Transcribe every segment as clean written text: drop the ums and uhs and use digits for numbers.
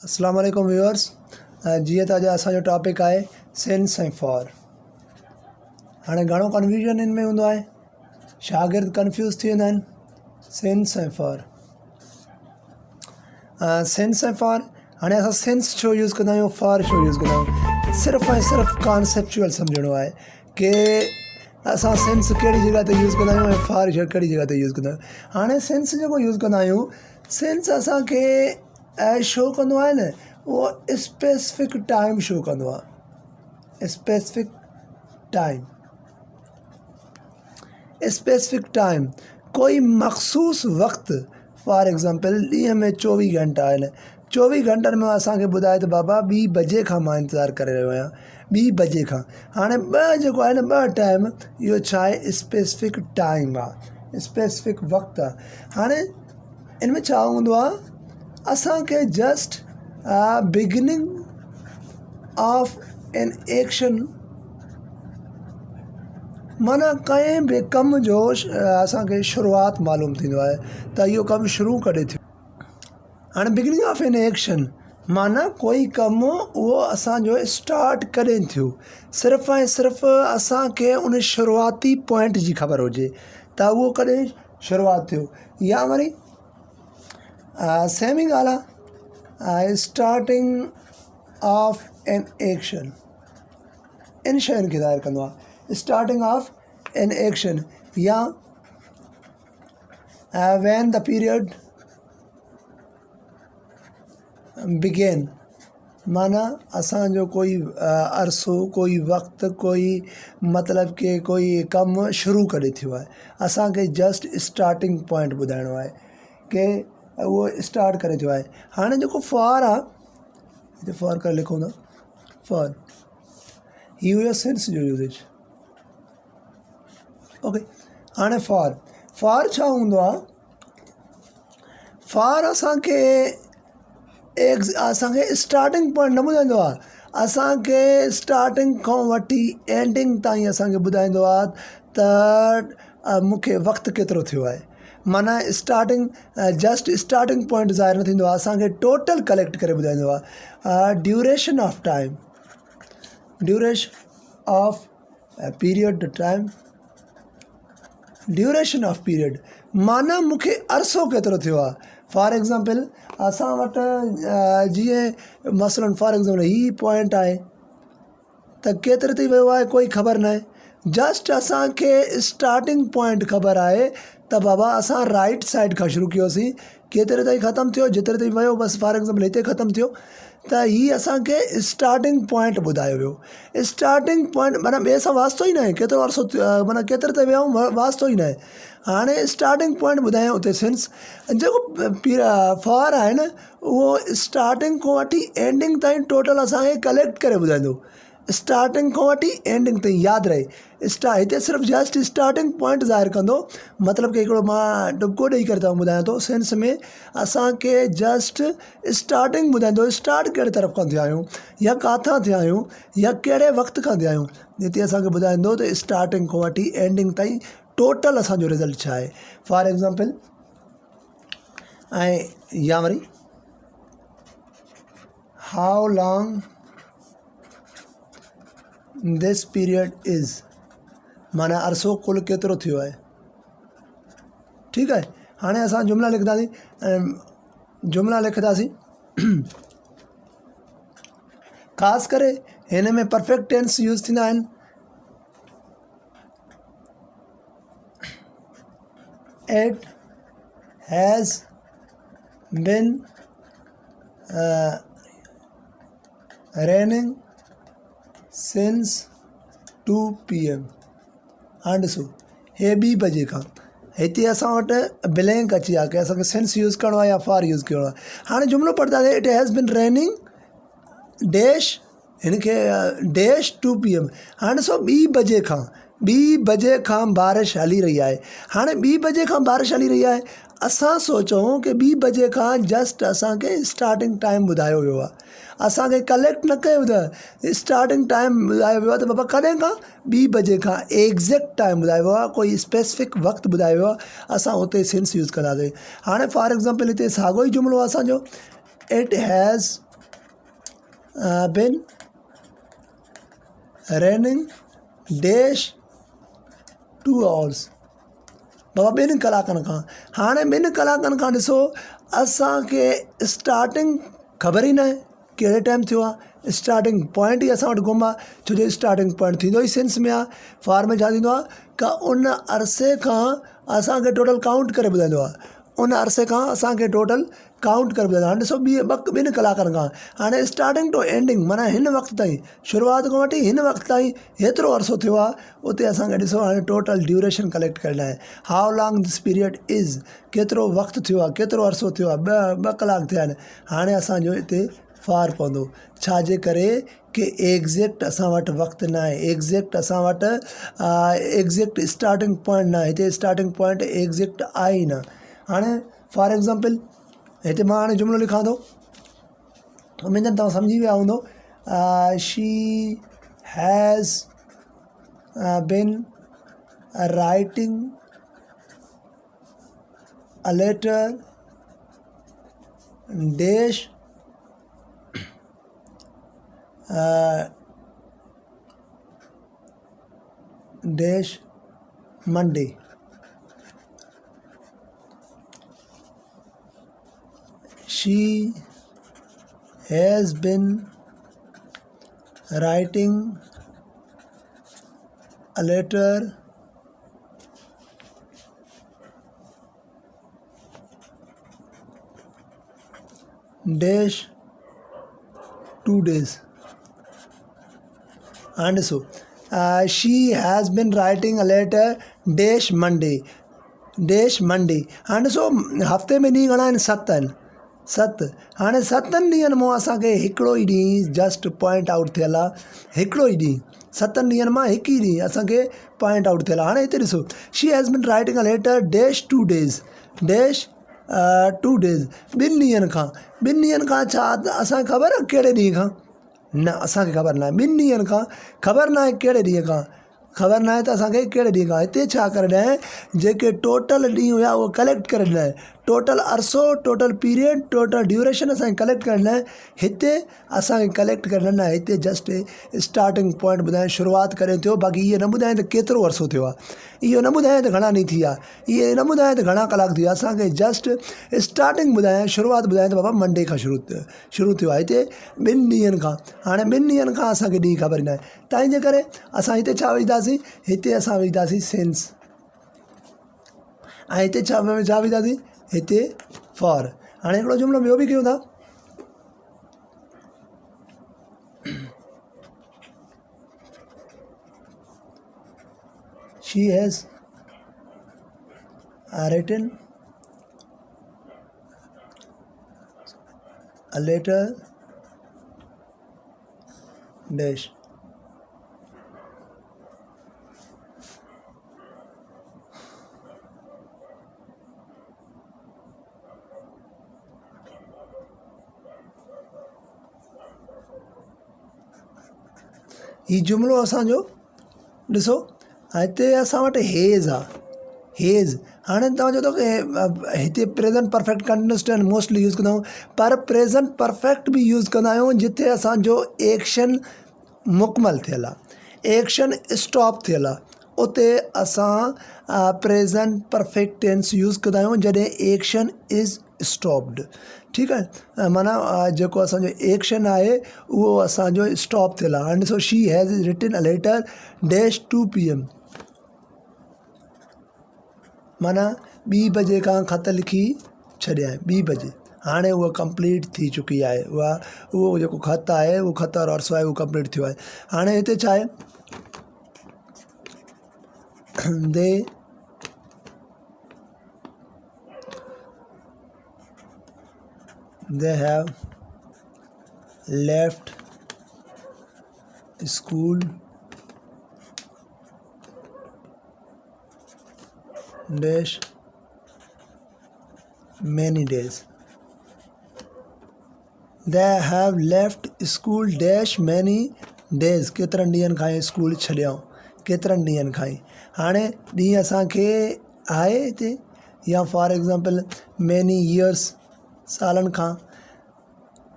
अस्सलाम वालेकुम व्यूअर्स। जीअं त अॼु असांजो टॉपिक आहे सिंस ऐं फॉर। हाणे घणो कन्फ्यूजन इन में हूंदो आहे, शागिर्द कंफ्यूज़ थी वेंदा आहिनि सिंस ऐं फॉर। सिंस ऐं फॉर, हाणे असां सिंस छो यूज़ कंदा आहियूं, फॉर छो यूज़ कंदा आहियूं, सिर्फ़ु ऐं सिर्फ़ु कॉन्सेप्चुअल सम्झणो आहे कि असां सिंस कहिड़ी जॻह ते यूज़ कंदा आहियूं ऐं फॉर कहिड़ी जॻह ते यूज़ कंदा आहियूं। हाणे सिंस जेको यूज़ कंदा आहियूं, सिंस असांखे शो कंदो आहे न, उहो स्पेसिफिक टाइम शो कंदो आहे। स्पेसिफिक टाइम कोई मख़सूस वक़्तु, फॉर एग्ज़ाम्पल ॾींहं में 24 घंटा आहिनि, 24 घंटनि में असांखे ॿुधाए त बाबा 2 बजे खां मां इंतज़ारु करे रहियो आहियां, 2 बजे खां। हाणे 2 जेको आहे न, 2 टाइम, इहो छा आहे, स्पेसिफिक टाइम आहे, स्पेसिफिक वक़्तु आहे। हाणे इन में छा हूंदो आहे, असांखे just beginning of an action, माना कंहिं बि कम जो असांखे शुरूआति मालूम थींदो आहे त इहो कमु शुरू कॾहिं थियो। हाणे बिगिनिंग ऑफ एन एक्शन माना कोई कमु उहो असांजो स्टार्ट कॾहिं थियो, सिर्फ़ु ऐं सिर्फ़ु असांखे उन शुरूआती पॉइंट जी ख़बर हुजे त उहो कॾहिं शुरूआति थियो। या वरी सेम ई ॻाल्हि आहे, स्टार्टिंग ऑफ एन एक्शन, इन शयुनि खे ज़ाहिर कंदो आहे, स्टार्टिंग ऑफ एन एक्शन। या व्हेन द पीरियड बिगेन, माना असांजो कोई अरसो, कोई वक़्तु, कोई मतिलबु कि कोई कमु शुरू कॾहिं थियो आहे, असांखे जस्ट स्टार्टिंग पॉइंट ॿुधाइणो आहे कि उहो स्टार्ट करे थियो आहे। हाणे जेको फॉर आहे, हिते फॉर करे लिखूं था, फॉर ही हुयो सिंस जो यूज़ेज। ओके, हाणे फॉर छा हूंदो आहे, फॉर असांखे स्टार्टिंग पॉइंट न ॿुधाईंदो आहे, असांखे स्टार्टिंग खां वठी एंडिंग ताईं असांखे ॿुधाईंदो आहे त मूंखे वक़्तु केतिरो थियो आहे। माना स्टार्टिंग, जस्ट स्टार्टिंग पॉइंट ज़ाहिर न थींदो आहे, असांखे टोटल कलेक्ट करे ॿुधाईंदो आहे। Duration of time, duration of period time, duration of period माना मूंखे अरसो केतिरो थियो आहे। फॉर एग्ज़ाम्पल असां वटि जीअं मसलन फॉर एग्ज़ाम्पल ही पॉइंट आहे त केतिरे ताईं वियो आहे कोई ख़बर न आहे, जस्ट असांखे स्टार्टिंग पॉइंट ख़बर आहे त बाबा असां राइट साइड खां शुरू कयोसीं, केतिरे ताईं ख़तमु थियो, जेतिरे ताईं वियो बसि, फॉर एग्ज़ाम्पल हिते ख़तमु थियो, त हीअ असांखे स्टार्टिंग पॉइंट ॿुधायो वियो। स्टार्टिंग पॉइंट माना ॿिए सां वास्तो ई न आहे, केतिरो अरसो माना केतिरे ताईं विया आहियूं, वास्तो ई न आहे। हाणे स्टार्टिंग पॉइंट ॿुधायूं उते सिंस, जेको फॉर आहे न, उहो स्टार्टिंग खां वठी एंडिंग ताईं टोटल असांखे कलेक्ट करे ॿुधाईंदो, स्टार्टिंग खां वठी एंडिंग ताईं। यादि रहे, हिते सिर्फ़ु जस्ट स्टार्टिंग पॉइंट ज़ाहिर कंदो, मतिलबु कि हिकिड़ो मां टुको ॾेई करे तव्हां ॿुधायां थो, सेंस में असांखे जस्ट स्टार्टिंग ॿुधाईंदो, स्टार्ट कहिड़े तरफ़ खां थिया आहियूं, या किथां थिया आहियूं, या कहिड़े वक़्त खां थिया आहियूं, हिते असांखे ॿुधाईंदो त स्टार्टिंग खां वठी एंडिंग ताईं टोटल असांजो रिज़ल्ट छा आहे। फॉर एग्ज़ाम्पल ऐं या वरी हाउ लॉन्ग दिस पीरियड इज़, माना अरसो कुल केतिरो थियो आहे। ठीकु आहे, हाणे असां जुमिला लिखंदासीं, ख़ासि करे हिन में परफेक्ट टेंस यूज़ थींदा आहिनि। It has been raining since 2 PM। हाणे ॾिसो, हे 2 बजे खां, हिते असां वटि ब्लैंक अची आहे कि असांखे सिंस यूज़ करिणो आहे या फॉर यूज़ करिणो आहे। हाणे जुमिलो पढ़ंदासीं, it has been raining dash, हिन खे डैश 2 PM। हाणे ॾिसो, 2 बजे खां बारिश हली रही आहे। हाणे 2 बजे खां बारिश हली रही आहे, असां सोचूं कि 2 बजे खां जस्ट असांखे स्टार्टिंग टाइम ॿुधायो वियो आहे, असांखे कलेक्ट न कयो त स्टार्टिंग टाइम ॿुधायो वियो आहे त बाबा कॾहिं खां, 2 बजे खां एग्ज़ैक्ट टाइम ॿुधायो वियो आहे, कोई स्पेसिफिक वक़्तु ॿुधायो वियो आहे, असां उते सिंस यूज़ कंदासीं। हाणे फॉर एग्ज़ाम्पल हिते साॻियो ई जुमिलो आहे असांजो, it has been running dash 2 hours। बाबा 2 कलाकनि खां। हाणे 2 कलाकनि खां ॾिसो असांखे स्टार्टिंग ख़बर ई न आहे कहिड़े टाइम थियो आहे। स्टार्टिंग पॉइंट ई असां वटि गुम आहे, छो जो स्टार्टिंग पॉइंट थींदो ई सेंस में आहे। फॉर में छा थींदो आहे का उन अरसे खां असांखे टोटल काउंट करे ॿुधाईंदो आहे, उन अरसे खां असांखे टोटल काउंट करे ॿुधाईंदो आहे। हाणे ॾिसो 2 कलाकनि खां, हाणे स्टार्टिंग टू एंडिंग माना हिन वक़्त ताईं, शुरूआति खां वठी हिन वक़्त ताईं हेतिरो अरसो थियो आहे। उते असांखे ॾिसो हाणे टोटल ड्यूरेशन कलेक्ट करणु आहे। हाउ लॉन्ग दिस पीरियड इज़, केतिरो वक़्तु थियो आहे, केतिरो अरसो थियो आहे, ॿ कलाक थिया आहिनि। हाणे असांजो हिते फार पवंदो, छाजे करे कि एग्ज़ैक्ट असां वटि वक़्तु न आहे, एग्ज़ैक्ट असां वटि एग्ज़ैक्ट स्टार्टिंग पॉइंट न आहे, हिते स्टार्टिंग पॉइंट एग्ज़ैक्ट आहे ई न। हाणे फॉर एग्ज़ाम्पल हिते मां हाणे जुमिलो लिखां थो, उमेदनि तव्हां सम्झी विया हूंदो। She has been writing a letter dash dash Monday. She has been writing a letter dash 2 days। And so she has been writing a letter dash Monday, dash Monday। हाणे ॾिसो हफ़्ते में ॾींहं घणा आहिनि, 7 आहिनि, 7। हाणे 7 ॾींहंनि मां असांखे हिकिड़ो ई ॾींहुं जस्ट पॉइंट आउट थियल आहे, हिकिड़ो ई ॾींहुं, 7 ॾींहंनि मां हिकु ई ॾींहुं असांखे पॉइंट आउट थियल आहे। हाणे हिते ॾिसो she has been writing a letter dash 2 days, dash 2 days, 2 ॾींहंनि खां। 2 ॾींहंनि खां छा असांखे ख़बर आहे कहिड़े ॾींहं खां? न, असांखे ख़बर न आहे। 2 ॾींहंनि खां ख़बर न आहे कहिड़े ॾींहं खां, ख़बर न आहे त असांखे कहिड़े ॾींहं खां। हिते छा करे ॾिना, जेके टोटल ॾींहं हुया उहो कलेक्ट करे ॾिना, टोटल अरसो, टोटल पीरियड, टोटल ड्यूरेशन असांखे कलेक्ट करे ॾिना। हिते असांखे कलेक्ट करे ॾिना, हिते जस्ट स्टार्टिंग पॉइंट ॿुधाए, शुरूआति करे थियो, बाक़ी इहे न ॿुधाए त केतिरो अरसो थियो आहे, इहो न ॿुधाए त घणा ॾींहं थी विया, इहे न ॿुधाए त घणा कलाक थी विया। असांखे जस्ट स्टार्टिंग ॿुधाए, शुरूआति ॿुधाए त बाबा मंडे खां शुरू थियो आहे, हिते 2 ॾींहंनि खां। हाणे 2 ॾींहंनि खां असांखे ॾींहुं ख़बर न आहे, तंहिंजे करे असां हिते छा विझंदासीं, हिते असां विझंदासीं सेंस, ऐं हिते छा विझंदासीं, हिते फॉर। हाणे हिकिड़ो जुमिलो ॿियो बि कयूं था, she has written a letter dash ही जुमिलो असांजो ॾिसो, हिते असां वटि हेज़ आहे, हेज़। हाणे तव्हां चओ था की हिते present perfect continuous tense mostly use कंदा आहियूं, पर प्रेज़ेंट परफेक्ट बि यूज़ कंदा आहियूं जिथे असांजो एक्शन मुकमल थियल आहे, एक्शन स्टॉप थियल आहे, उते असां प्रेज़ेंट परफेक्ट टेंस यूज़ कंदा आहियूं जॾहिं एक्शन इज़ स्टॉप्ड। ठीकु आहे, माना जेको असांजो एक्शन आहे उहो असांजो स्टॉप थियल आहे। हाणे ॾिसो she has written a letter dash 2 PM, माना 2 बजे खां ख़त लिखी छॾिया आहे, 2 बजे। हाणे उहा कंप्लीट थी चुकी आहे, उहो जेको ख़त आहे, उहो ख़त वारो अर्सो आहे, उहो कंप्लीट थियो आहे। हाणे हिते छा आहे, they have left school dash many days, they have left school dash many days, केतिरनि ॾींहंनि खां स्कूल छॾियऊं, केतिरनि ॾींहंनि खां। हाणे ॾींहुं असांखे आहे हिते, या फॉर एग्ज़ाम्पल मैनी ईयर्स, सालनि खां,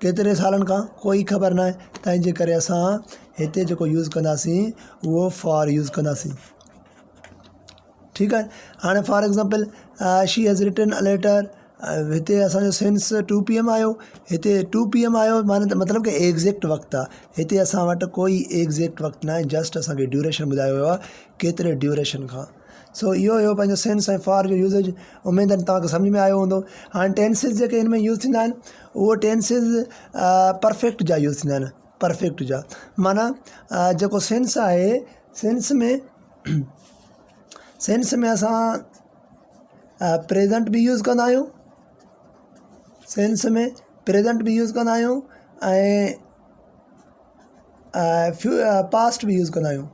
केतिरे सालनि खां कोई ख़बर न आहे। तंहिंजे करे असां हिते जेको यूज़ कंदासीं उहो फॉर यूज़ कंदासीं। ठीकु आहे। हाणे for example she has written a letter, हिते असांजो सिंस 2 PM आयो, हिते 2 PM आयो मतिलबु कि एग्ज़ैक्ट वक़्तु आहे। हिते असां वटि कोई एग्ज़ैक्ट वक़्तु न आहे, जस्ट असांखे ड्यूरेशन ॿुधायो वियो आहे केतिरे ड्यूरेशन खां। सो इहो पंहिंजो सिंस ऐं फॉर जो यूज़ेज उमेद आहे तव्हांखे सम्झ में आयो हूंदो। हाणे टेंसिस जेके हिन में यूज़ थींदा आहिनि उहो टेंसिस परफेक्ट जा यूज़ थींदा आहिनि। परफेक्ट जा माना जेको सिंस आहे, सेंस में असां प्रेजेंट बि यूज़ कंदा आहियूं, सेंस में प्रेजेंट बि यूज़ कंदा आहियूं ऐं पास्ट बि यूज़ कंदा आहियूं।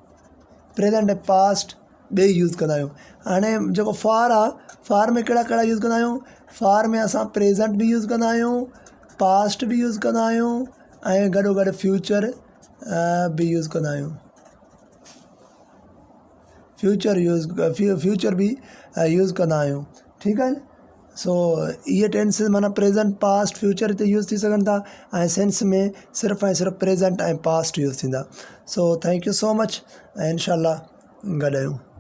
प्रेजेंट ऐं पास्ट ॿई यूज़ कंदा आहियूं। हाणे जेको फॉर आहे, फॉर में कहिड़ा कहिड़ा यूज़ कंदा आहियूं? फॉर में असां प्रेजेंट बि यूज़ कंदा आहियूं, पास्ट बि यूज़ कंदा आहियूं ऐं गॾो गॾु फ्यूचर बि यूज़ कंदा आहियूं। फ्यूचर बि यूज़ कंदा आहियूं। ठीकु आहे। सो इहे टेंसिस माना प्रेजेंट, पास्ट, फ्यूचर हिते यूज़ थी सघनि था ऐं सेंस में सिर्फ़ु ऐं सिर्फ़ु प्रेजेंट ऐं पास्ट यूज़ थींदा। So thank you so much ऐं इंशाल्लाह गॾु आहियूं।